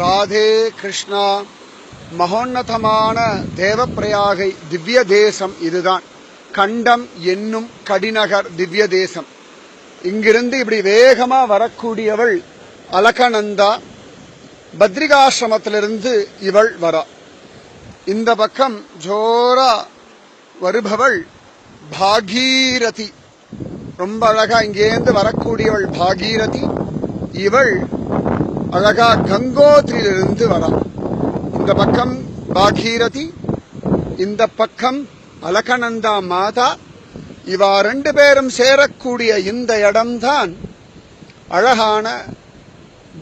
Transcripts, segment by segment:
ராதே கிருஷ்ணா. மகோன்னதமான தேவப்பிரயாகை திவ்ய தேசம் இதுதான். கண்டம் என்னும் கடிநகர் திவ்ய தேசம். இங்கிருந்து இப்படி வேகமா வரக்கூடியவள் அலகநந்தா. பத்ரிகாசிரமத்திலிருந்து இவள் வரா. இந்த பக்கம் ஜோரா வருபவள் பாகீரதி. ரொம்ப அழகா இங்கேந்து வரக்கூடியவள் பாகீரதி. இவள் அழகா கங்கோத்ரியிலிருந்து வரா. இந்த பக்கம் பாகீரதி, இந்த பக்கம் அலகநந்தா மாதா. இவா ரெண்டு பேரும் சேரக்கூடிய இந்த இடம்தான் அழகான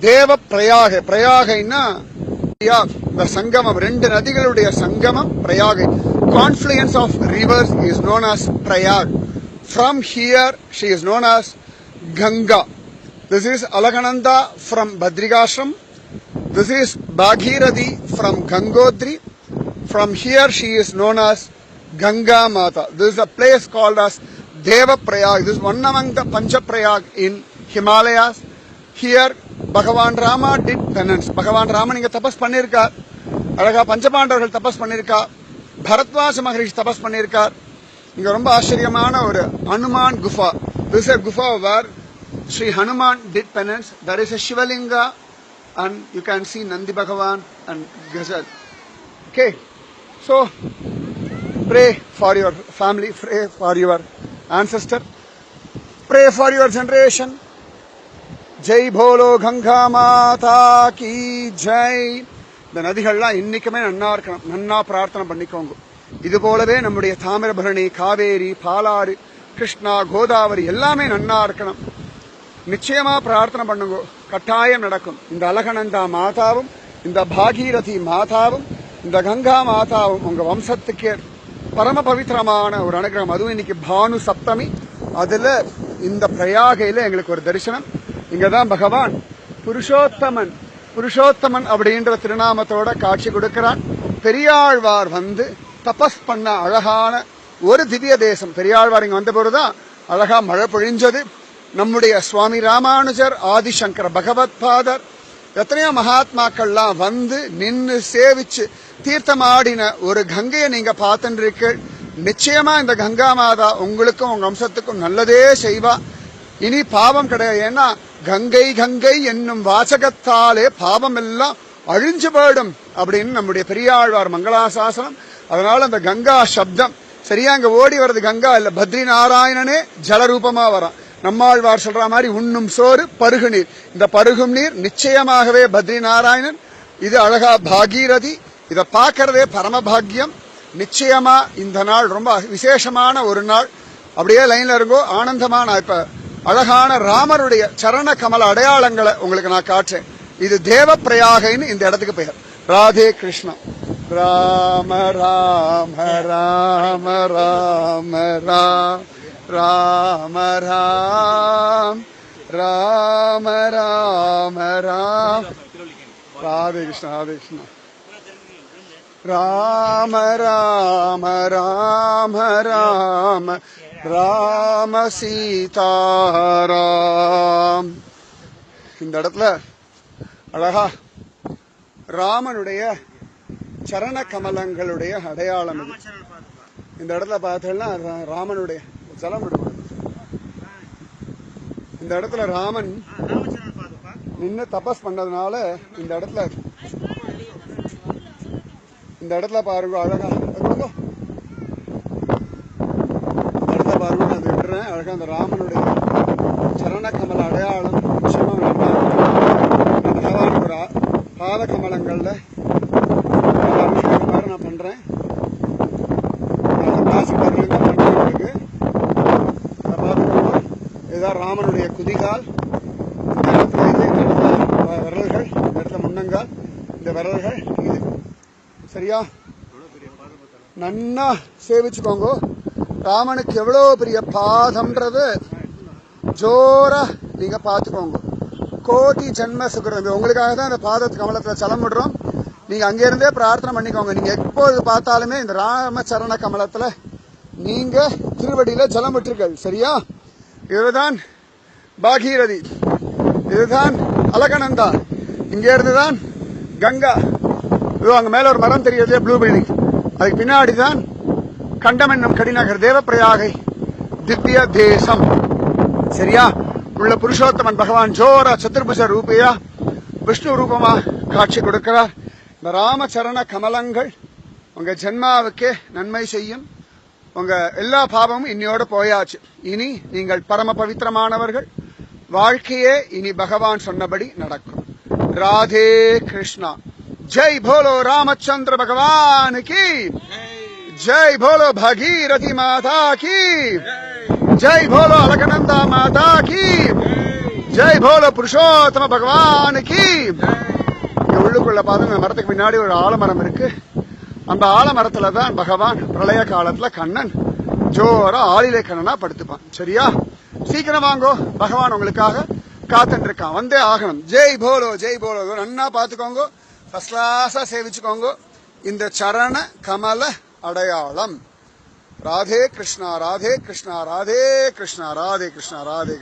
தேவ பிரயாக. பிரயாகைன்னா இந்த சங்கமம், ரெண்டு நதிகளுடைய சங்கமம் Prayagai. Confluence of rivers is known as Prayag. From here she is known as Ganga. This is Alakananda from Badrikashram. This is Bhagirathi from Gangotri. From here she is known as Ganga Mata. This is a place called as Deva Prayag. This is one among the Pancha Prayag in Himalayas. Here Bhagavan Rama did penance. Bhagavan Rama inga tapas pannirkar. Alaga Panchapandavargal tapas pannirkar. Bharatvaja Maharishi tapas pannirkar. இங்க ரொம்ப ஆச்சரியமான ஒரு Hanuman குஃபா. This is a gufa where Sri Hanuman did penance. There is a Shivalinga and you can see Nandi Bhagavan and Gazal. Okay, so pray for your family, pray for your ancestor, pray for your generation. Jai Bolo Ganga Mata ki Jai. இந்த நதிகள்லாம் இன்னைக்குமே நன்னா இருக்கணும். நன்னா பிரார்த்தனை பண்ணிக்கோங்க. இது போலவே நம்முடைய தாமிரபரணி, காவேரி, பாலாறு, கிருஷ்ணா, கோதாவரி எல்லாமே நன்னா இருக்கணும். நிச்சயமா பிரார்த்தனை பண்ணுங்க, கட்டாயம் நடக்கும். இந்த அலகநந்தா மாதாவும், இந்த பாகீரதி மாதாவும், இந்த கங்கா மாதாவும் உங்க வம்சத்துக்கே பரம பவித்திரமான ஒரு அனுகிரகம். அதுவும் இன்னைக்கு பானு சப்தமி. அதுல இந்த பிரயாகையில எங்களுக்கு ஒரு தரிசனம். இங்கதான் பகவான் புருஷோத்தமன் அப்படின்ற திருநாமத்தோட காட்சி கொடுக்கிறான். பெரியாழ்வார் வந்து தபஸ் பண்ண அழகான ஒரு திவ்ய தேசம். பெரியாழ்வார் இங்க வந்த போதுதான் அழகா மழை பொழிஞ்சது. நம்முடைய சுவாமி ராமானுஜர், ஆதிசங்கர பகவத் பாதர், எத்தனையோ மகாத்மாக்கள்லாம் வந்து நின்று சேவிச்சு தீர்த்தமாடின ஒரு கங்கையை நீங்க பார்த்துருக்கீர்கள். நிச்சயமா இந்த கங்கா மாதா உங்களுக்கும் உங்க வம்சத்துக்கும் நல்லதே செய்வா. இனி பாவம் கிடையாது. ஏன்னா கங்கை கங்கை என்னும் வாசகத்தாலே பாவம் எல்லாம் அழிஞ்சு போயிடும் அப்படின்னு நம்முடைய பெரியாழ்வார் மங்களாசாசனம். அதனால அந்த கங்கா சப்தம் சரியா அங்க ஓடி வர்றது கங்கா இல்ல, பத்ரி நாராயணனே ஜலரூபமா வரான். நம்மாழ்வார் சொல்ற மாதிரி உண்ணும் சோறு பருகு நீர். இந்த பருகும் நீர் நிச்சயமாகவே பத்ரி நாராயணன். இது அழகா பாகீரதி. இதை பார்க்கறதே பரமபாகியம். நிச்சயமா இந்த நாள் ரொம்ப விசேஷமான ஒரு நாள். அப்படியே லைன்ல இருக்கோ ஆனந்தமா. நான் இப்ப அழகான ராமருடைய சரண கமல அடையாளங்களை உங்களுக்கு நான் காட்டுறேன். இது தேவ பிரயாகைன்னு இந்த இடத்துக்கு பெயர். ராதே கிருஷ்ணா. ராம ராம ராம ராம ராம ராம ராம ராம ராம. ராதே கிருஷ்ணா, ராதே கிருஷ்ணா. ராம ராம ராம ராம ராம சீதாராம். இந்த இடத்துல அழகா ராமனுடைய சரண கமலங்களுடைய அடையாளம் இது. இந்த இடத்துல பார்த்தீங்கன்னா ராமனுடைய ஜலம் விடுவார். இந்த இடத்துல ராமன் நின்று தபஸ் பண்ணதுனால இந்த இடத்துல பாருங்க அழகா. பாருங்க நான் விடுறேன். அழகா அந்த ராமனுடைய சரண கமல அடையாளம் நிச்சயமா பகவானுக்கு பாத கமலங்கள்ல அபிஷேகம் நான் பண்றேன். இருக்கு இதுதான் ராமனுடைய குதிகால். இந்த இடத்துல இது, இந்த இடத்துல விரல்கள், இந்த இடத்துல முன்னங்கால், இந்த விரல்கள் இது. சரியா நன்னா சேவிச்சுக்கோங்க. ராமனுக்கு எவ்வளவு பெரிய பாதம்ன்றது ஜோரா நீங்க பாத்துக்கோங்க. கோடி ஜென்ம சுகிருதம். உங்களுக்காக தான் இந்த பாத கமலத்துல சலம் விடுறோம். நீங்க அங்கிருந்தே பிரார்த்தனை பண்ணிக்கோங்க. நீங்க எப்போது பார்த்தாலுமே இந்த ராமச்சரண கமலத்துல நீங்க திருவடியில ஜலம் விட்டுருக்கள். சரியா? இதுதான் பாகீரதி, இதுதான் அலகநந்தா. இங்க இருந்துதான் கங்கா. இதோ அங்க மேல ஒரு மரம் தெரியுது, ப்ளூ பில்டிங். அதுக்கு பின்னாடிதான் கண்டம் என்னும் கடிநகர், தேவப்பிரயாகை திவ்ய தேசம். சரியா? உள்ள புருஷோத்தமன் பகவான் ஜோரா சதுர்புஜ ரூபையா விஷ்ணு ரூபமா காட்சி கொடுக்கிறார். இந்த ராமச்சரண கமலங்கள் உங்க ஜென்மாவுக்கே நன்மை செய்யும். உங்க எல்லா பாவமும் இன்னையோட போயாச்சு. இனி நீங்கள் பரம பவித்திரமானவர்கள். வாழ்க்கையே இனி பகவான் சொன்னபடி நடக்கும். ராதே கிருஷ்ணா. ஜெய் போலோ ராமச்சந்திர பகவான் கி ஜெய். போலோ பாகீரதி மாதா கி ஜெய். போலோ அலகநந்தா மாதா கி ஜெய். போலோ புருஷோத்தம பகவான் கி. உள்ளுக்குள்ள பாருங்க, மரத்துக்கு பின்னாடி ஒரு ஆலமரம் இருக்கு. அந்த ஆலமரத்துல தான் பகவான் பிரளய காலத்துல கண்ணன் ஜோரா ஆளிலே கண்ணனா படுத்துப்பான். சரியா? சீக்கிரம் வாங்கோ, பகவான் உங்களுக்காக காத்துட்டு இருக்கான். வந்தே ஆகணும். Jai polo Jai polo. நன்னா பாத்துக்கோங்க, ஃபர்ஸ்ட் கிளாஸா சேவிச்சுக்கோங்க. இந்த சரண கமல அடையாளம். ராதே கிருஷ்ணா ராதே கிருஷ்ணா ராதே கிருஷ்ணா ராதே கிருஷ்ணா ராதே கிருஷ்ணா.